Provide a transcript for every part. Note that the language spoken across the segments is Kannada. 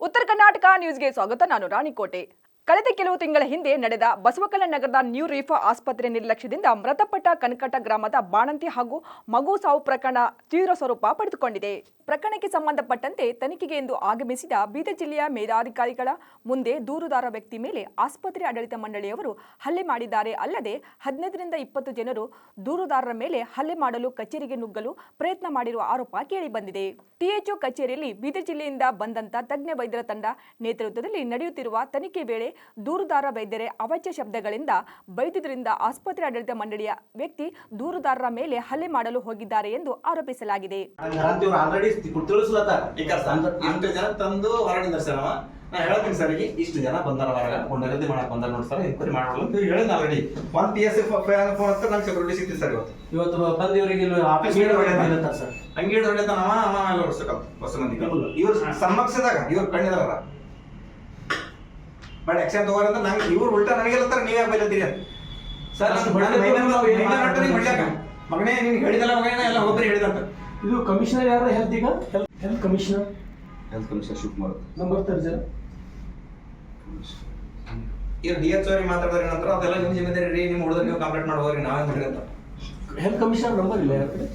ಉತ್ತರ ಕರ್ನಾಟಕ ನ್ಯೂಸ್ಗೆ ಸ್ವಾಗತ. ನಾನು ರಾಣಿಕೋಟೆ. ಕಳೆದ ಕೆಲವು ತಿಂಗಳ ಹಿಂದೆ ನಡೆದ ಬಸವಕಲ್ಯಾಣ ನಗರದ ನ್ಯೂ ರಿಫಾ ಆಸ್ಪತ್ರೆ ನಿರ್ಲಕ್ಷ್ಯದಿಂದ ಮೃತಪಟ್ಟ ಕನಕಟ ಗ್ರಾಮದ ಬಾಣಂತಿ ಹಾಗೂ ಮಗು ಸಾವು ಪ್ರಕರಣ ತೀವ್ರ ಸ್ವರೂಪ ಪಡೆದುಕೊಂಡಿದೆ. ಪ್ರಕರಣಕ್ಕೆ ಸಂಬಂಧಪಟ್ಟಂತೆ ತನಿಖೆಗೆ ಎಂದು ಆಗಮಿಸಿದ ಬೀದರ್ ಜಿಲ್ಲೆಯ ಮೇಲಾಧಿಕಾರಿಗಳ ಮುಂದೆ ದೂರುದಾರ ವ್ಯಕ್ತಿ ಮೇಲೆ ಆಸ್ಪತ್ರೆ ಆಡಳಿತ ಮಂಡಳಿಯವರು ಹಲ್ಲೆ ಮಾಡಿದ್ದಾರೆ. ಅಲ್ಲದೆ 15ರಿಂದ 20 ಜನರು ದೂರುದಾರರ ಮೇಲೆ ಹಲ್ಲೆ ಮಾಡಲು ಕಚೇರಿಗೆ ನುಗ್ಗಲು ಪ್ರಯತ್ನ ಮಾಡಿರುವ ಆರೋಪ ಕೇಳಿಬಂದಿದೆ. ಟಿಎಚ್ಒ ಕಚೇರಿಯಲ್ಲಿ ಬೀದರ್ ಜಿಲ್ಲೆಯಿಂದ ಬಂದಂತ ತಜ್ಞ ವೈದ್ಯರ ತಂಡ ನೇತೃತ್ವದಲ್ಲಿ ನಡೆಯುತ್ತಿರುವ ತನಿಖೆ ವೇಳೆ ದೂರುದಾರ ವೈದ್ಯರೇ ಅವಾಚ್ಯ ಶಬ್ದಗಳಿಂದ ಬೈದಿದ್ದರಿಂದ ಆಸ್ಪತ್ರೆ ಆಡಳಿತ ಮಂಡಳಿಯ ವ್ಯಕ್ತಿ ದೂರುದಾರರ ಮೇಲೆ ಹಲ್ಲೆ ಮಾಡಲು ಹೋಗಿದ್ದಾರೆ ಎಂದು ಆರೋಪಿಸಲಾಗಿದೆ. ತಂದು ಹೊರಗಿಂದ ಸರ್ ನಾ ಹೇಳ್ತೀನಿ ಸರ್, ಇಷ್ಟು ಜನ ಬಂದಾರ ಹೊರಗ ನಗದಿ ಮಾಡಕ್ ಬಂದಾರ ನೋಡಿ ಸರ್, ಎನ್ಕ್ವೈರಿ ಮಾಡೋಲ್ಲ ಅಂತ ಹೇಳಿದ ಆಲ್ರೆಡಿ. ಒಂದು PSF ಫೋನ್ ಹತ್ತ ನಂಗೆ ಸೆಕ್ಯೂರಿಟಿ ಸಿಕ್ತಿ ಸರ್. ಇವತ್ತು ಬಂದಿವರಿಗೆ ಆಫೀಸ್ ಸರ್ ಅಂಗಡಿ ಹೊಡೆದ ಅವ ಹೊಡ್ಸಕ ಹೊಸ ಮಂದಿ ಇವ್ರು ಸಮಕ್ಷದಾಗ ಇವ್ರು ಕಣ್ಣಿದಾರ ಬಟ್ ಆಕ್ಷನ್ ತಗೋರ ಅಂತ ನಂಗೆ ಇವ್ರು ಉಲ್ಟಾ ನನಗೆಲ್ಲತ್ತಾರ ನೀವೇ ಬೈಲತ್ತೀರಿ ಸರ್. ಮಗನೇ ನೀನು ಹೇಳಿದಲ್ಲ ಮಗನೇ ಎಲ್ಲ ಒಬ್ಬರು ಹೇಳಿದಂತ. ಇದು ಕಮಿಷನರ್ ಯಾರು? ಹೆಲ್ತ್ ಈಗ ಹೆಲ್ತ್ ಕಮಿಷನರ್ ಶಿವಕುಮಾರ್ ನಂಬರ್ ತರ್ಜನ ಇವ್ರು DHO ಮಾತಾಡಿದ್ರೆ ನಂತರ ಅದೆಲ್ಲ ನಿಮ್ಮ ಜಿಮ್ಮೆದಾರಿ ರೀ, ನಿಮ್ಮ ಹುಡುಗರು ನೀವು ಕಂಪ್ಲೇಂಟ್ ಮಾಡೋರಿ, ನಾವೇ ಮಾಡಿ ಅಂತ. ಹೆಲ್ತ್ ಕಮಿಷನರ್ ನಂಬರ್ ಇಲ್ಲ ಯಾರ ಕಡೆ?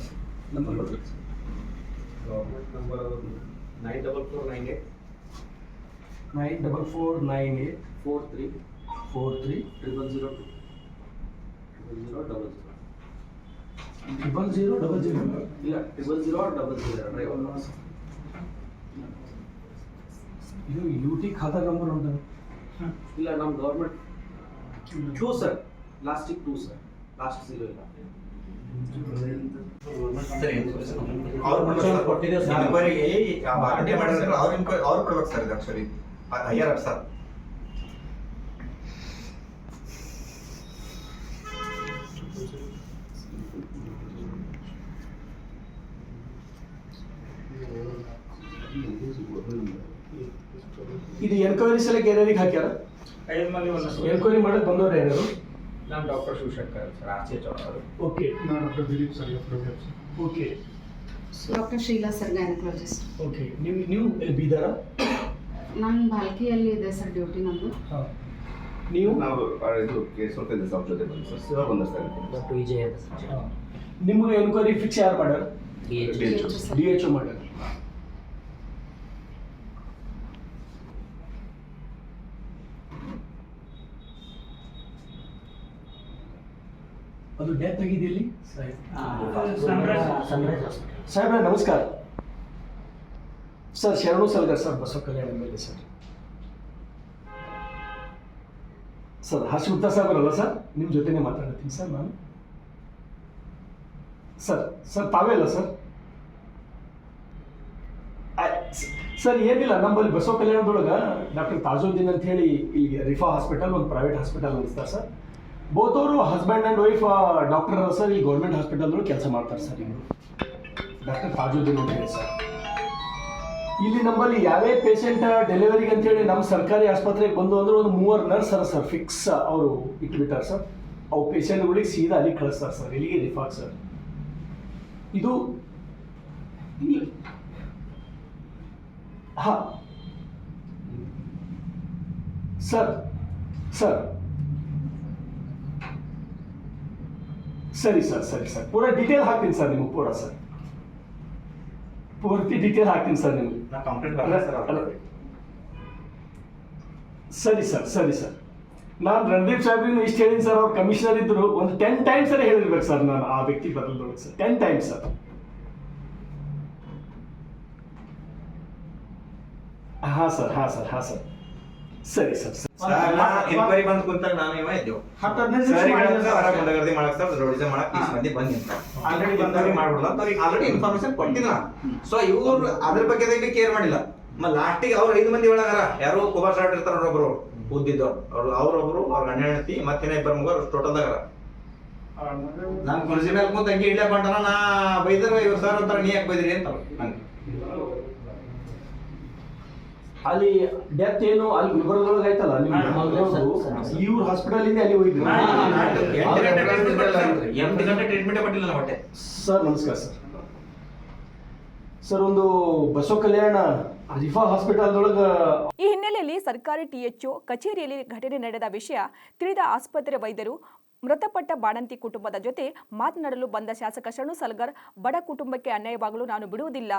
ನಂಬರ್ ಬರ್ಬೇಕು ಗವರ್ಮೆಂಟ್ ನಂಬರ್ 94498 94498 43 43 002 0000 ಇಲ್ಲ 00000 ಡ್ರೈವರ್. ಇದು UT ಖಾತಾ ನಂಬರ್ ಉಂಟು? ಇಲ್ಲ ನಮ್ಮ ಗವರ್ಮೆಂಟ್ 2 ಸರ್, ಲಾಸ್ಟಿಗೆ 2 ಸರ್, ಲಾಸ್ಟ್ 0 ಇಲ್ಲ. ಅವ್ರು ಕೊಟ್ಟಿದ್ದೇವೆ ಸರ್, ಅಟೆಂಡ್ ಮಾಡಿದ್ರೆ ಅವ್ರು ಕೊಡ್ಬೇಕು ಸರ್. ಇದು ಆಕ್ಚುಲಿ ಹೈಯರ್ ಅಪ್ ಸರ್. ಇದು ಎನ್ಕ್ವೈರಿ ಸಲಕ್ಕೆ ಏನೇನಿಗೆ ಹಾಕ್ಯಾರ? 5 ಮಂದಿ ಎನ್ಕ್ವೈರಿ ಮಾಡಕ್ಕೆ ಬಂದವ್ರು ಯಾರು? ನಾನು ಡಾಕ್ಟರ್ ಶಿವಶಂಕರ್ ಸರ್, ಆರ್ಚೆ ಚೌಡವರು. ಓಕೆ. ನಾನು doctor Dileep sir, okay. Doctor Sheela sir, gynaecologist. Okay. ನೀವು ಬೀದರ? ನಾನು ಭಾಲ್ಕಿಯಲ್ಲಿ ಇದೆ ಸರ್ ಡ್ಯೂಟಿ ನಂದು. ಹಾಂ. ನೀವು? ನಾವು ಇದು ಸ್ವಲ್ಪ ಇದೆ ಸರ್, ಜೊತೆ ಬಂದು ಸರ್ ಸೇವಾ ಬಂದ ಸರ್. ಡಾಕ್ಟರ್ ವಿಜಯ ಅಂತ ಸರ್. ಹಾಂ. ನಿಮಗೆ ಎನ್ಕ್ವೈರಿ ಫಿಕ್ಸ್ ಯಾರು ಮಾಡ್ಯಾರ? DHO ಮಾಡ್ಯಾರ. ಅದು ಡೆತ್ ಆಗಿದೆ ಇಲ್ಲಿ? Sunrise hospital. ಸಾಹೇಬ್ರೆ ನಮಸ್ಕಾರ ಸರ್. ಶರಣು ಸಲ್ಗರ್ ಸರ್, ಬಸವ ಕಲ್ಯಾಣ ಮೇಲೆ ಸರ್. ಸರ್ ಹರ್ಷಗುಪ್ತಾ ಸಾಹೇಬ್ರಲ್ಲ ಸರ್? ನಿಮ್ಮ ಜೊತೆನೇ ಮಾತಾಡ್ತೀನಿ ಸರ್ ನಾನು. ಸರ್ ತಾವೇ ಅಲ್ಲ ಸರ್? ಸರ್ ಏನಿಲ್ಲ, ನಮ್ಮಲ್ಲಿ ಬಸವ ಕಲ್ಯಾಣದೊಳಗೆ ಡಾಕ್ಟರ್ ತಾಜುದ್ದೀನ್ ಅಂತ ಹೇಳಿ ಇಲ್ಲಿ ರಿಫಾ ಹಾಸ್ಪಿಟಲ್ ಒಂದು ಪ್ರೈವೇಟ್ ಹಾಸ್ಪಿಟಲ್ ಅನ್ನಿಸ್ತಾರೆ ಸರ್. ಬೋತವರು husband and wife doctor sir. ಈ ಗೌರ್ಮೆಂಟ್ ಹಾಸ್ಪಿಟಲ್ದೊಳಗೆ ಕೆಲಸ ಮಾಡ್ತಾರೆ ಸರ್. ಇವರು ಡಾಕ್ಟರ್ ತಾಜುದ್ದೀನ್ ಅಂತ ಹೇಳಿ ಸರ್. ಇಲ್ಲಿ ನಮ್ಮಲ್ಲಿ ಯಾವೇ ಪೇಷಂಟ್ ಡೆಲಿವರಿಗೆ ಅಂತೇಳಿ ನಮ್ಮ ಸರ್ಕಾರಿ ಆಸ್ಪತ್ರೆಗೆ ಬಂದು ಅಂದ್ರೆ ಒಂದು 3 ನರ್ಸ್ ಅರ ಸರ್, ಫಿಕ್ಸ್ ಅವರು ಇಟ್ಬಿಟ್ಟಾರೆ ಸರ್. ಅವು ಪೇಷಂಟ್ಗಳಿಗೆ ಸೀದಾ ಅಲ್ಲಿ ಕಳಿಸ್ತಾರೆ ಸರ್, ಇಲ್ಲಿಗೆ ರಿಫಾಕ್ ಸರ್. ಇದು ಹಾಂ ಸರ್. ಸರಿ ಸರ್ ಪೂರಾ ಡೀಟೇಲ್ ಹಾಕ್ತೀನಿ ಸರ್ ನಿಮಗೆ. ಪೂರ್ತಿ ಡೀಟೇಲ್ ಹಾಕ್ತೀನಿ ಸರ್ ನಿಮಗೆ. ಸರಿ ಸರ್. ನಾನು ರಣದೀಪ್ ಸಾಹೇಬ್ರಿಗೂ ಇಷ್ಟು ಹೇಳಿನಿ ಸರ್. ಅವ್ರು ಕಮಿಷನರ್ ಇದ್ರು ಒಂದು 10 ಟೈಮ್ಸ್ ಸರಿ ಹೇಳಿರ್ಬೇಕು ಸರ್ ನಾನು ಆ ವ್ಯಕ್ತಿ ಬದಲದೊಳಗೆ ಸರ್. 10 times sir. ಹಾಂ ಸರ್. ಸರಿ ಸರ್. ಎನ್ಕ್ವೈರಿ ಬಂದು ಕುಂತಾಗ ನಾನು ಇವ ಇದ್ದೇವೆ ಹೊರಗಡೆ ಮಾಡಕ್ ಸರ್, ರೋಡಿಸಮ್ ಮಾಡಕ್ 20 ಮಂದಿ ಬಂದಿ ಆಲ್ರೆಡಿ ಬಂದವ್ರಿಗೆ ಮಾಡ್ಬಿಡಲ್ಲ ಅಂತ ಅವ್ರಿಗೆ ಆಲ್ರೆಡಿ ಇನ್ಫಾರ್ಮೇಶನ್ ಕೊಟ್ಟಿದ್ದ. ಸೊ ಇವ್ರು ಅದ್ರ ಬಗ್ಗೆ ಕೇರ್ ಮಾಡಿಲ್ಲ. ಲಾಸ್ಟಿಗೆ ಅವ್ರು 5 ಮಂದಿ ಒಳಗಾರ ಯಾರು ಕುಬಾರ್ ಸಾಟ್ ಇರ್ತಾರ ಒಬ್ಬರು ಉದ್ದಿದ್ದು ಅವ್ರೊಬ್ರು, ಅವ್ರ ಗಂಡ ಹೆಂಡತಿ ಮತ್ತಿನ 2 ಮಗರು ಟೋಟಲ್ದಾಗ. ನಾನು ಕುರ್ಸಿ ಮೇಲೆ ಕೂತ್ ಅಂಗಿ ಇಡ್ಲೇ ಬಂಟಾನ, ನಾ ಬೈದ್ರು ಇವ್ರು ಸರ್ ಅಂತಾರ, ನೀ ಯಾಕೆ ಬೈದ್ರಿ ಅಂತ ನಂಗೆ. ಅಲ್ಲಿ ಡೆತ್ ಏನು ಅಲ್ಲಿ ಗುಲ್ಬರ್ಗದೊಳಗೆ ಆಯ್ತಲ್ಲ, ಇವ್ರ ಹಾಸ್ಪಿಟಲ್ ಇಂದ ಅಲ್ಲಿ ಹೋಗಿದ್ರು. 8 ಗಂಟೆ ಟ್ರೀಟ್ಮೆಂಟ್ ಕೊಟ್ಟಿಲ್ಲ ಹೊಟ್ಟೆ. ಸರ್ ನಮಸ್ಕಾರ ಸರ್. ಸರ್ ಒಂದು ಬಸವ ಕಲ್ಯಾಣ ರಿಫಾ ಹಾಸ್ಪಿಟಲ್ದೊಳಗೆ ಈ ಹಿನ್ನೆಲೆಯಲ್ಲಿ ಸರ್ಕಾರಿ ಟಿಎಚ್ಒ ಕಚೇರಿಯಲ್ಲಿ ಘಟನೆ ನಡೆದ ವಿಷಯ ತಿಳಿದ ಆಸ್ಪತ್ರೆ ವೈದ್ಯರು ಮೃತಪಟ್ಟ ಬಾಣಂತಿ ಕುಟುಂಬದ ಜೊತೆ ಮಾತನಾಡಲು ಬಂದ ಶಾಸಕ ಶರಣು ಸಲಗರ್ ಬಡ ಕುಟುಂಬಕ್ಕೆ ಅನ್ಯಾಯವಾಗಲು ನಾನು ಬಿಡುವುದಿಲ್ಲ.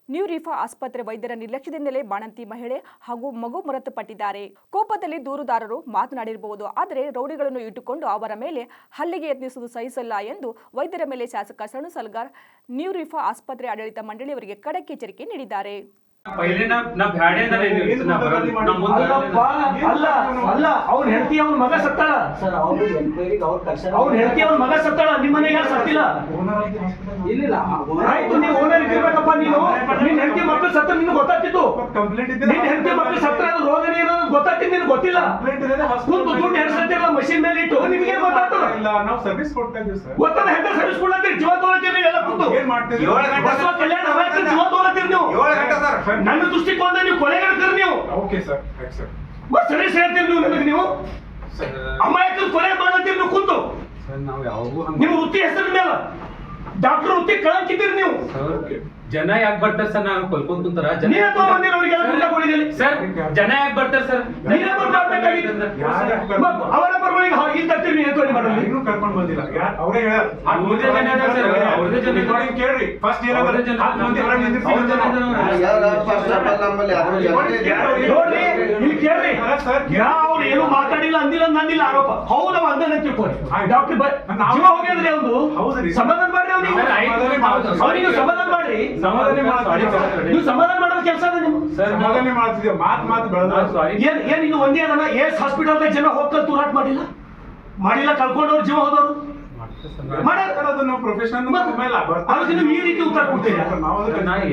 ನ್ಯೂ ರಿಫಾ ಆಸ್ಪತ್ರೆ ವೈದ್ಯರ ನಿರ್ಲಕ್ಷ್ಯದಿಂದಲೇ ಬಾಣಂತಿ ಮಹಿಳೆ ಹಾಗೂ ಮಗು ಮೃತಪಟ್ಟಿದ್ದಾರೆ. ಕೋಪದಲ್ಲಿ ದೂರುದಾರರು ಮಾತನಾಡಿರಬಹುದು, ಆದರೆ ರೌಡಿಗಳನ್ನು ಇಟ್ಟುಕೊಂಡು ಅವರ ಮೇಲೆ ಹಲ್ಲೆಗೆ ಯತ್ನಿಸುವುದು ಸಹಿಸಲ್ಲ ಎಂದು ವೈದ್ಯರ ಮೇಲೆ ಶಾಸಕ ಶರಣು ಸಲಗರ್ ನ್ಯೂ ರಿಫಾ ಆಸ್ಪತ್ರೆ ಆಡಳಿತ ಮಂಡಳಿಯವರಿಗೆ ಖಡಕ್ ಎಚ್ಚರಿಕೆ ನೀಡಿದ್ದಾರೆ. पहिले ना भ्याडे ना ಅಲ್ಲ ಅವ್ನ ಹೆಂಡತಿ ಅವ್ನ ಮಗ ಸತ್ತಾಳ ಸರ್ ಅವ್ರು ಎನ್ಕ್ವೈರಿಗೆ ಅವ್ರು ಕರ್ಸಲ್ಲ. ಅವ್ನ ಹೆಂಡತಿ ಅವ್ನ ಮಗ ಸತ್ತಾಳ, ನಿಮ್ಮ ಮನೆಗೆ ಯಾರು ಸತ್ತಿಲ್ಲ. ಇಲ್ಲ ಆಯ್ತು, ನೀವು ಓನರ್ ಇರ್ಬೇಕಪ್ಪ. ನೀನು ನಿನ್ ಹೆಂಡತಿ ಮಕ್ಕಳು ಸತ್ತ ನಿನ್ಗೆ ಗೊತ್ತಾಗ್ತಿತ್ತು. ನಿನ್ ಹೆಂಡತಿ ಮಕ್ಕಳು ಸತ್ತ ಅದು ರೋಗನೇ ಇರೋದು ಗೊತ್ತಾಗ್ತಿತ್ತು, ನಿನ್ಗೆ ಗೊತ್ತಿಲ್ಲ. ಕುಂತು ದುಡ್ಡು ಹೆಸರ್ತಿರಲ್ಲ ಮಷಿನ್ ಮೇಲೆ ಇಟ್ಟು ನಿಮ್ಗೆ ಗೊತ್ತಾಗ್ತದ. ನಾವು ಸರ್ವಿಸ್ ಕೊಡ್ತಾ ಇದೀವಿ ಸರ್. ಗೊತ್ತದ ಹೆಂಗ ಸರ್ವಿಸ್ ಕೊಡ್ಲತ್ತೀರಿ, ಜೀವ ತೋಲತ್ತೀರಿ ಎಲ್ಲ ಕುಂತು. ಏನ್ ಮಾಡ್ತೀರಿ? ಬಸವ ಕಲ್ಯಾಣ ಅವಾಯ್ತು ಜೀವ ತೋಲತ್ತೀರಿ ನೀವು. 7 ಗಂಟೆ ಸರ್. ನನ್ನ ದೃಷ್ಟಿಕೋನ ನೀವು ಕೊಲೆಗಾಡ್ತೀರಿ ನೀವು. ಓಕೆ ಸರ್, ಸರ್ ಮತ್ತೆ ಸರ್ವಿಸ್ ಹೇಳ್ತೀರಿ ನೀವು ನನಗೆ. ನೀವು ಅಮಾಯಕರು ಕೊಲೆ ಮಾಡತ್ತೀರಿ ನೀವು ಕುಂತು. ಸರ್ ನಾವು ಯಾವಾಗೂ ನಿಮ್ಮ ವೃತ್ತಿ ಹೆಸರಿನ ಮೇಲೆ ಡಾಕ್ಟರ್ ವೃತ್ತಿ ಕಳಂಕಿದ್ದೀರಿ ನೀವು. ಜನ ಯಾಕೆ ಬರ್ತಾರೆ ಸರ್? ನಾನು ಕೊಲ್ಕೊಂಡ್ ಕುಂತಾರ ಜನ ನೀವೇ ತಗೊಂಡ್ಬಂದಿರಿ ಅವ್ರಿಗೆಲ್ಲ ದುಡ್ಡ ಕೊಡಿದ್ದೀರಿ. ಸರ್, ಜನ ಯಾಕೆ ಬರ್ತಾರೆ ಸರ್? ನೀವೇ ಬರ್ಬೇಕಾಗಿತ್ತು. ಅವರ ಪರವಾಗಿ ಇಲ್ಲಿ ತರ್ತೀರಿ, ನೀವು ಎನ್ಕ್ವೈರಿ ಮಾಡೋದು. ಇನ್ನೂ ಕರ್ಕೊಂಡು ಬಂದಿಲ್ಲ. ಅವರೇ ಹೇಳ ಅವ್ರದೇ ಜನ ಇದಾರೆ ಸರ್, ಅವ್ರದೇ ಜನ ಇದಾರೆ. ಕೇಳ್ರಿ ಫಸ್ಟ್ ಅವ್ರದೇ ಜನ ಇದಾರೆ. ನೋಡ್ರಿ ಇಲ್ಲಿ ಕೇಳ್ರಿ, ನಾವು ಏನು ಮಾತಾಡಿಲ್ಲ ಅಂದಿಲ್ಲ ನಂದಿಲ್ಲ ಆರೋಪ. ಹೌದು ನಾವು ಅಂದನ ತಿಳ್ಕೊಳ್ಳಿ. ಡಾಕ್ಟರ್ ಜೀವ ಹೋಗಿದ್ರಿ ಅವ್ನು ಸಮಾಧಾನ ಮಾಡ್ರಿ. ಅವ್ನಿಗೆ ಸಮಾಧಾನ ಮಾಡ್ರಿ. ನೀವು ಸಮಾಧಾನ ಮಾಡೋ ಕೆಲಸ ಅದ ನೀವು. ಸಮಾಧಾನ ಮಾಡ್ತಿದ್ದೆ. ಮಾತು ಬೆಳೆದ ಏನ್ ಇದು ಒಂದೇ ಅದನ್ನ ಏಸ್ ಹಾಸ್ಪಿಟಲ್ದಾಗ ಜನ ಹೋಗ್ತಾರೆ ತೂರಾಟ ಮಾಡಿಲ್ಲ ಕಳ್ಕೊಂಡವ್ರು ಜೀವ ಹೋದವ್ರು ನಾವು ಪ್ರೊಫೆಷನಲ್ ಅದಕ್ಕೆ ನೀವು ಈ ರೀತಿ ಉತ್ತರ ಕೊಡ್ತೀರಿ.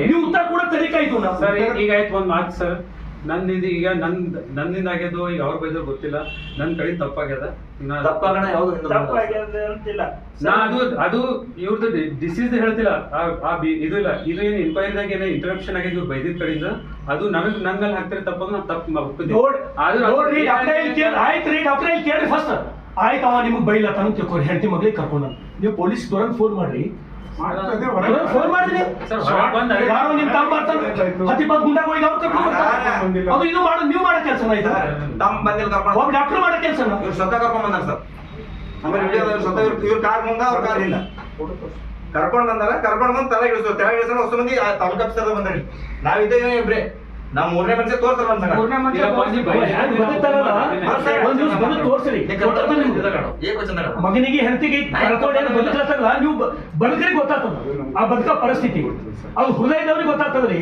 ನೀವು ಉತ್ತರ ಕೂಡ ತರೀಕಾ ಇತ್ತು ನಾವು. ಸರ್ ಈಗ ಆಯ್ತು ಒಂದ್ ಮಾತು ಸರ್, ನಂದಿದ್ದು ಈಗ ನನ್ನಿಂದ ಆಗ್ಯದು, ಈಗ ಅವ್ರ ಬೈದ್ರು ಗೊತ್ತಿಲ್ಲ, ನನ್ ಕಡೆ ತಪ್ಪಾಗ್ಯದ. ನಾ ಅದು ಇವ್ರದ್ದು ಡಿಸೀಸ್ ಹೇಳ್ತಿಲ್ಲ, ಇದು ಇಲ್ಲ, ಇದು ಏನು ಇನ್ಕ್ವೈರಿದಾಗ ಏನೋ ಇಂಟರಪ್ಷನ್ ಆಗಿದ್ದು ಇವ್ರು ಬೈದಿದ್ ಕಡೆಯಿಂದ, ಅದು ನನ್ ಮೇಲೆ ಹಾಕ್ತಾರೆ ತಪ್ಪಾಗ ನಾವು ತಪ್ಪು ನೋಡ್ರಿ ಆಯ್ತ್ರಿ ಡಾಕ್ಟರ್ ಇಲ್ಲಿ ಕೇಳ್ರಿ ಫಸ್ಟ್. ಆಯ್ತು, ಅವ ನಿಮ್ಗೆ ಬೈಲ ತಾನು ತಿಳ್ಕೊರಿ, ಹೆಂಡತಿ ಮಗಳಿಗೆ ಕರ್ಕೊಂಡ ನೀವು ಪೊಲೀಸ್ ತುರಂತ ಫೋನ್ ಮಾಡ್ರಿ. ಫೋನ್ ಮಾಡಿದ್ರಿ ಯಾರೋ ನಿಮ್ ತಮ್ಮ ಬರ್ತಾನೆ 10-20 ಗುಂಡಾಗಳಿಗೆ ಅವ್ರು ಕರ್ಕೊಂಡು ಬರ್ತಾರೆ. ಅದು ಇದು ಮಾಡೋದು ನೀವು ಮಾಡೋ ಕೆಲಸನ ಇದು. ತಮ್ಮ ಬಂದಿಲ್ಲ ಕರ್ಕೊಂಡು ಒಬ್ಬ ಡಾಕ್ಟರ್ ಮಾಡೋ ಕೆಲಸನ. ಇವ್ರು ಸ್ವತಃ ಕರ್ಕೊಂಡ್ ಬಂದಾರ ಸರ್. ಆಮೇಲೆ ವಿಡಿಯೋದಲ್ಲಿ ಸ್ವತಃ ಇವ್ರ ಕಾರ್ ಮುಂದ ಅವ್ರ ಕಾರ್ ಇಲ್ಲ ಕರ್ಕೊಂಡ್ ಬಂದಾರ. ಕರ್ಕೊಂಡ್ ಬಂದು ತಲೆ ಇಳಿಸೋ ಹೊಸ ಮಂದಿ ತಾಲೂಕು ಆಫೀಸರ್ ಬಂದ್ರಿ. ನಾವಿದ್ದೇವೆ ಇಬ್ರೆ. ನಾವು 3ನೇ ಮನುಷ್ಯ ತೋರ್ತಾರ ಮಗನಿಗೆ ಹೆಂಡತಿಗೆ ಕರ್ಕೊಂಡೇನು ಬದುಕತ್ತಲ್ಲ, ನೀವು ಬದುಕರಿಗೆ ಗೊತ್ತಾಗ್ತದ ಆ ಬದುಕ ಪರಿಸ್ಥಿತಿ. ಅದು ಹೃದಯದವ್ರಿಗೆ ಗೊತ್ತಾಗ್ತದ್ರಿ,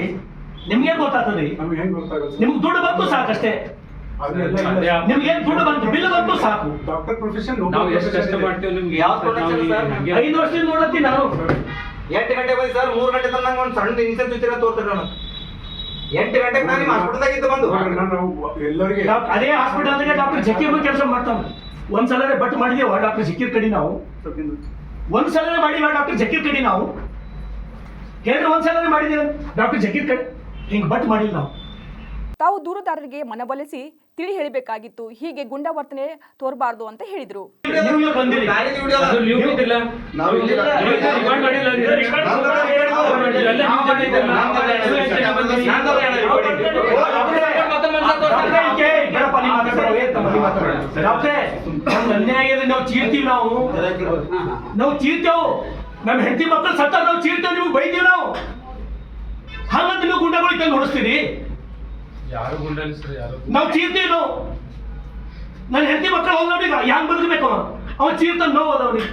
ನಿಮ್ಗೇನ್ ಗೊತ್ತಾಗ್ತದ್ರಿ? ನಿಮ್ಗೆ ದುಡ್ಡು ಬಂತು ಸಾಕಷ್ಟೇ. ನಿಮ್ಗೆ ದುಡ್ಡು ಬಂತು, ಬಿಲ್ ಬಂತು ಸಾಕು. ಡಾಕ್ಟರ್ ಪ್ರೊಫೆಷನ್ ನಾವು ಎಷ್ಟು ಕಷ್ಟ ಮಾಡ್ತೀವಿ ನಿಮ್ಗೆ. 5 ವರ್ಷದಿಂದ ನೋಡತ್ತೀನಿ ನಾನು. 8 ಗಂಟೆ ಬಂದಿ ಸರ್. 3 ಗಂಟೆ ತನಕ ಒಂದು ಸಣ್ಣ ಇನ್ಸೆನ್ಸ್ ವಿಚಾರ ತೋರ್ತಾರೆ ನಾನು. 8 ಗಂಟೆಗೆ ನಾನು ನಿಮ್ಮ ಹಾಸ್ಪಿಟಲ್ದಾಗಿದ್ದು ಬಂದು ಎಲ್ಲರಿಗೆ ಅದೇ ಹಾಸ್ಪಿಟಲ್ದಾಗೆ ಡಾಕ್ಟರ್ ಜಕೀರ್ ಕೆಲಸ ಮಾಡ್ತಾನೆ. ಒಂದ್ಸಲನೇ ಬಟ್ ಮಾಡಿದೇವ ಡಾಕ್ಟರ್ ಜಕೀರ್ ಕಡಿ ನಾವು. ಒಂದ್ಸಲನೇ ಮಾಡಿವ ಡಾಕ್ಟರ್ ಜಕೀರ್ ಕಡಿ ನಾವು. ಹೇಳ್ರಿ, ಒಂದ್ಸಲನೇ ಮಾಡಿದೇವೆ ಡಾಕ್ಟರ್ ಜಕೀರ್ ಕಡಿ, ಹಿಂಗ್ ಬಟ್ ಮಾಡಿಲ್ಲ ನಾವು. ತಾವು ದೂರುದಾರರಿಗೆ ಮನವೊಲಿಸಿ ತಿಳಿ ಹೇಳಬೇಕಾಗಿತ್ತು, ಹೀಗೆ ಗುಂಡಾ ವರ್ತನೆ ತೋರಬಾರದು ಅಂತ ಹೇಳಿದ್ರು. ನೀವು ಬಂದಿರಿ, ಗಾಡಿ ವಿಡಿಯೋ ಅದು ನೀವು ಇದ್ದಿಲ್ಲ, ನಾವು ಇಲ್ಲಿಲ್ಲ. ರಿಕಾರ್ಡ್ ಮಾಡಿಲ್ಲ, ನಾವು ಚೀರ್ತೀವಿ, ನಾವು ಚೀರ್ತೇವು. ನಮ್ಮ ಹೆಂಡತಿ ಮಕ್ಕಳು ಸತ್ತ ನಾವು ಚೀರ್ತೇವೆ, ನಿಮ್ಗೆ ಬೈತೀವಿ ನಾವು. ಹಂಗಂತ ನೀವು ಗುಂಡಗಳಿಗೆ ತಂದು ಹೊಡಿಸ್ತೀರಿ. ಯಾರು ಗುಂಡಲ್ಲಿ ಸರ್? ಯಾರು ನಾವು ಚೀರ್ತೀವಿ. ನಾವು ನನ್ನ ಹೆಂಡತಿ ಮಕ್ಕಳು ಹೋಗಿ ಹ್ಯಾಂಗ್ ಬದುಕಬೇಕು ಅವ ಚೀರ್ತಾನ, ನೋವು ಅದ ಅವನಿಗೆ.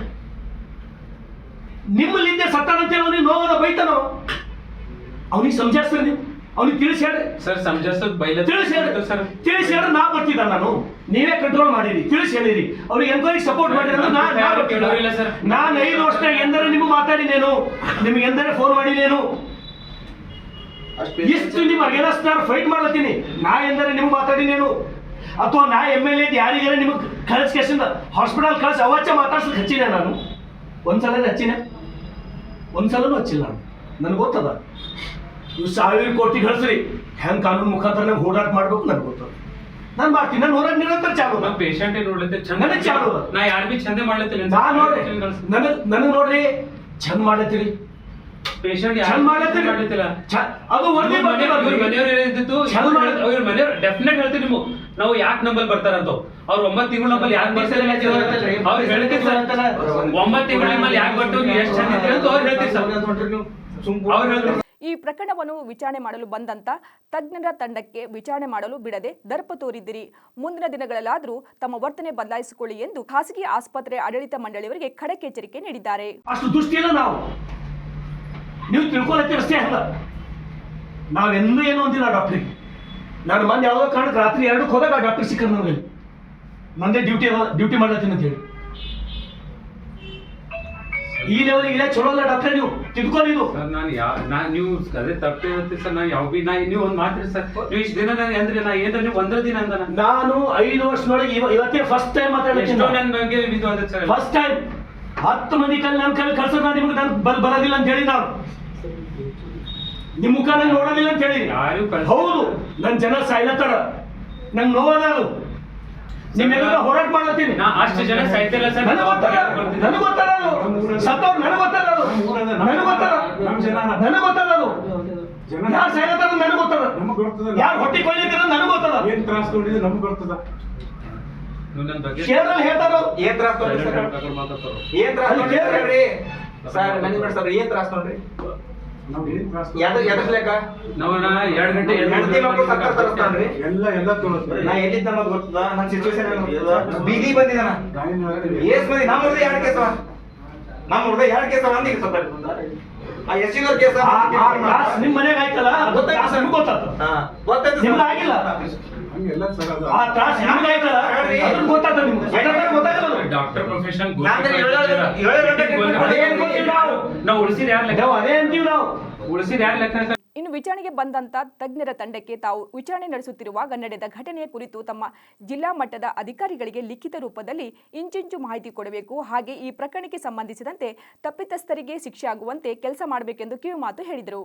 ನಿಮ್ಮಲ್ಲಿಂದ ಸತ್ತಾನಂತೇಳಿ ಅವನಿಗೆ ನೋವದ ಬೈತಾನ. ಅವನಿಗೆ ಸಮಜಾಸ್ತೀರಿ ನೀವು, ಅವ್ನಿಗೆ ತಿಳಿಸಿ ಹೇಳ್ರಿ ಸರ್. ಸಂಜಾಸದ್ ಬೈಲ ತಿಳಿಸಿ ಹೇಳ್ರಿ ಸರ್. ತಿಳಿಸಿ ಹೇಳ್ರಿ. ನಾ ಬರ್ತಿದ್ದ, ನಾನು ನೀವೇ ಕಂಟ್ರೋಲ್ ಮಾಡಿರಿ. ತಿಳಿಸಿ ಹೇಳಿರಿ, ಅವ್ರಿಗೆ ಎನ್ಕ್ವೈರಿ ಸಪೋರ್ಟ್ ಮಾಡಿರಿ ಅಂದ್ರೆ ನಾನು 5 ವರ್ಷದಾಗ ಎಂದರೆ ನಿಮ್ಗೆ ಮಾತಾಡಿನೇನು, ನಿಮ್ಗೆ ಎಂದರೆ ಫೋನ್ ಮಾಡಿನೇನು, ಇಷ್ಟು ನಿಮ್ಮ ಅಗೇನ್ಸ್ಟ್ ಫೈಟ್ ಮಾಡ್ಲತ್ತೀನಿ. ನಾ ಎಂದರೆ ನಿಮ್ಗೆ ಮಾತಾಡಿನೇನು, ಅಥವಾ ನಾ MLA ಯಾರಿಗಾರ ನಿಮಗೆ ಕಳಿಸ್ಕೇಸಿಂದ ಹಾಸ್ಪಿಟಲ್ ಕಳಿಸಿ ಅವಾಚ ಮಾತಾಡ್ಸಕ್ಕೆ ಹಚ್ಚಿನ ನಾನು. ಒಂದ್ಸಲ ಹಚ್ಚಿನ, ಒಂದ್ಸಲೂ ಹಚ್ಚಿಲ್ಲ ನಾನು. ನನಗೆ ಗೊತ್ತದ ನೀವು 1000 ಕೋಟಿ ಕಳಿಸ್ರಿ, ಹೆಂಗ್ ಕಾನೂನು ಮುಖಾಂತರ ನಂಗೆ ಹೋರಾಟ ಮಾಡ್ಬೇಕು ನನಗೆ ಗೊತ್ತದ. ನಾನು ಮಾಡ್ತೀನಿ. ನಾನು ಹೋರಾಟ ನಿರಂತರ ಚಾಲು. ನಮ್ ಪೇಷಂಟ್ ನೋಡ್ಲತ್ತೆ ನನಗೆ ಚಾಲು. ನಾ ಯಾರು ಬಿ ಚಂದ ಮಾಡ್ಲತ್ತೀನಿ. ನಾ ನೋಡ್ರಿ, ನನಗೆ ನೋಡ್ರಿ ಚಂದ ಮಾಡ್ಲತ್ತೀರಿ. ಪೇಷಂಟ್ ಚಲ್ ಮಾಡ್ಲತ್ತೀರಿ. ಅದು ವರದಿ ಬರ್ತಿಲ್ಲ. ಮನೆಯವ್ರು ಹೇಳಿದ್ದು ಚಲ್ ಮಾಡ್- ಇವ್ರ ಮನೆಯವ್ರು ಡೆಫಿನೆಟ್ ಹೇಳ್ತೀವಿ ನೀವು ನಾವು ಯಾಕೆ ನಂಬಲ್ ಬರ್ತಾರಂತ ಅವ್ರು 9 ತಿಂಗಳು ನಂಬಲ್ ಯಾಕೆ ಬರ್ತಾರೆ ಅವ್ರು ಹೇಳ್ತೀವಿ ಸರ್ 9 ತಿಂಗಳು ನಿಮ್ಮಲ್ಲಿ ಯಾಕೆ ಬರ್ತೀವಿ ನೀವು ಎಷ್ಟು ಚಂದ ಇದ್ದೀರಿ ಅಂತ ಅವ್ರು ಹೇಳ್ತೀವಿ ಸರ್ ಅವ್ರು ಹೇಳ್ತೀವಿ. ಈ ಪ್ರಕರಣವನ್ನು ವಿಚಾರಣೆ ಮಾಡಲು ಬಂದಂತ ತಜ್ಞರ ತಂಡಕ್ಕೆ ವಿಚಾರಣೆ ಮಾಡಲು ಬಿಡದೆ ದರ್ಪ ತೋರಿದ್ದಿರಿ. ಮುಂದಿನ ದಿನಗಳಲ್ಲಾದರೂ ತಮ್ಮ ವರ್ತನೆ ಬದಲಾಯಿಸಿಕೊಳ್ಳಿ ಎಂದು ಖಾಸಗಿ ಆಸ್ಪತ್ರೆ ಆಡಳಿತ ಮಂಡಳಿಯವರಿಗೆ ಖಡಕ್ ಎಚ್ಚರಿಕೆ ನೀಡಿದ್ದಾರೆ. ಅಷ್ಟು ದುಷ್ಟಿ ಇಲ್ಲ ನಾವು. ನೀವು ತಿಳ್ಕೊಳತ್ತೀರಿ ಅಷ್ಟೇ ಅಲ್ಲ. ನಾವೆಂದೂ ಏನು ಅಂದಿಲ್ಲ ಡಾಕ್ಟ್ರಿಗೆ. ನಾನು ಮೊನ್ನೆ ಯಾವುದೋ ಕಾರಣಕ್ಕೆ ರಾತ್ರಿ 2ಕ್ಕೆ ಹೋದಾಗ ಡಾಕ್ಟರ್ ಸಿಕ್ಕರು ನನಗೆ. ನಂದೇ ಡ್ಯೂಟಿ ಮಾಡ್ಲತ್ತೀನಿ ಅಂತ ಹೇಳಿ. ಈ ಲೆವೆಲ್ಗೆ ಇಲ್ಲ ಚಲೋ ಅಲ್ಲ ಡಾಕ್ಟ್ರೆ, ನೀವು ತಿಳ್ಕೊಳ್ಳಿ ಇದು. ಸರ್ ನಾನು ನೀವು ಅದೇ ತಪ್ಪು ಹೇಳ್ತೀವಿ ಸರ್. ನಾನು ಯಾವ ಬಿ ನೀವು ಒಂದು ಮಾತ್ರಿ ಸರ್ ನೀವು ಇಷ್ಟು ದಿನ ಅಂದ್ರೆ ನಾ ಏನ್ರ ನೀವು 1 ದಿನ ಅಂದ ನಾನು 5 ವರ್ಷದೊಳಗೆ ಇವತ್ತೇ ಫಸ್ಟ್ ಟೈಮ್ ಎಷ್ಟೋ ಮಾತಾಡ್ತೀನಿ. ನನ್ನ ಬಗ್ಗೆ ಇದು ಅದ ಸರ್ ಫಸ್ಟ್ ಟೈಮ್ 10 ಮಂದಿ ಕಲ್ ನನ್ನ ಕಲ್ ಕಳ್ಸೋದು ನಾನು ನಿಮ್ಗೆ ನಾನು ಬರೋದಿಲ್ಲ ಅಂತ ಹೇಳಿ ನಾನು ನಿಮ್ಮ ಮುಖ ನಂಗೆ ನೋಡೋದಿಲ್ಲ ಅಂತ ಹೇಳಿ. ಯಾರು ಹೌದು, ನನ್ನ ಜನ ಸಾಯ್ಲತ್ತಾರ, ನಂಗೆ ನೋವದ ಅದು. ನಿಮ್ಮೆಲ್ಲ ಹೋರಾಟ ಮಾಡ್ಲತ್ತೀನಿ. ನಾ ಅಷ್ಟು ಜನ ಸಾಯ್ತಿಲ್ಲ ಸರ್. ನನಗೆ ಗೊತ್ತಲ್ಲ ಅದು. ಸತ್ತವ್ರು ನನಗೆ ಗೊತ್ತಲ್ಲ ಅದು. ನನಗೆ ಗೊತ್ತಲ್ಲ. ನಮ್ ಜನ ನನಗೆ ಗೊತ್ತಲ್ಲ ಅದು. ಜನ ಯಾರು ಸಾಯ್ಲತ್ತಾರ ನನಗೆ ಗೊತ್ತದ. ನಮಗ್ ಗೊತ್ತದ. ಯಾರು ಹೊಟ್ಟೆ ಕೊಯ್ಲಿದ್ದಾರ ನನಗೆ ಗೊತ್ತದ. ಏನ್ ತ್ರಾಸ ತೊಗೊಂಡಿದ್ರೆ ನಮಗ್ ಗೊತ್ತದ. ನೀವು ನನ್ನ ಬಗ್ಗೆ ಕೇರಳದಲ್ಲಿ ಹೇಳ್ತಾರ ಏನ್ ತ್ರಾಸ ತೊಗೊಂಡ್ರಿ ಸರ್? ಏನ್ ತ್ರಾಸ ಅಲ್ಲಿ ತೊಗೊಂಡ್ರಿ ಕೇಳ್ರಿ. ಸರ್ ಮ್ಯಾನೇಜ್ಮೆಂಟ್ ಸರ್ ಏನ್ ತ್ರಾಸ ತೊಗೊಂಡ್ರಿ? ನಾವ್ ಏನ್ ತ್ರಾಸ ಎದಕ್ ಲೆಕ್ಕ? ನಾವು 2 ಗಂಟೆ ಹೆಂಡತಿ ಮಕ್ಕಳು ಸತ್ತಾರ ತೋರಿಸ್ತಾನ್ರಿ. ಎಲ್ಲ ತೋರಿಸ್ತಾರೆ. ನಾ ಎಲ್ಲಿದ್ದ ಅನ್ನೋದು ಗೊತ್ತದ, ನನ್ನ ಸಿಚುವೇಶನ್ ಬೀದಿ ಬಂದಿದ್ದಾನ. ಏಸ್ ಮಂದಿ ನಮ್ಮ ಹುಡುಗ 2 ಕೇಸವ, ನಮ್ಮ ಹುಡುಗ 2 ಕೇಸವ ಅಂತ ಈಗ ಸತ್ತ. ಆ ಎಸ್ಸಿನವ್ರ ಕೇಸ ನಿಮ್ ಮನೆಗೆ ಆಯ್ತಲ್ಲ, ಗೊತ್ತಾಯ್ತು ಸರ್. ನಿಮ್ಗೆ ಗೊತ್ತಾಯ್ತು. ಗೊತ್ತಾಯ್ತು ನಿಮ್ಗೆ ಆಗಿಲ್ಲ. ಹಂಗೆಲ್ಲ ಸರ್ ಅದು. ಆ ತ್ರಾಸ ನಿಮ್ಗೆ ಆಯ್ತಲ್ಲ, ಅದ್ರ ಗೊತ್ತಾಯ್ತು ನಿಮ್ಗೆ. ಗೊತ್ತಾಗಲ್ಲ. ಡಾಕ್ಟರ್ ಪ್ರೊಫೆಷನ್ ನಾವು ಉಳಿಸಿದ ಯಾರು ಲೆಕ್ಕ ನಾವು ಅದೇ ಅಂತೀವಿ ನಾವು. ಉಳಿಸಿದ ಯಾರು ಲೆಕ್ಕ ಸರ್? ಇನ್ನು ವಿಚಾರಣೆಗೆ ಬಂದಂತ ತಜ್ಞರ ತಂಡಕ್ಕೆ ತಾವು ವಿಚಾರಣೆ ನಡೆಸುತ್ತಿರುವಾಗ ನಡೆದ ಘಟನೆಯ ಕುರಿತು ತಮ್ಮ ಜಿಲ್ಲಾ ಮಟ್ಟದ ಅಧಿಕಾರಿಗಳಿಗೆ ಲಿಖಿತ ರೂಪದಲ್ಲಿ ಇಂಚಿಂಚು ಮಾಹಿತಿ ಕೊಡಬೇಕು, ಹಾಗೆ ಈ ಪ್ರಕರಣಕ್ಕೆ ಸಂಬಂಧಿಸಿದಂತೆ ತಪ್ಪಿತಸ್ಥರಿಗೆ ಶಿಕ್ಷೆ ಆಗುವಂತೆ ಕೆಲಸ ಮಾಡಬೇಕೆಂದು ಕಿವಿಮಾತು ಹೇಳಿದರು.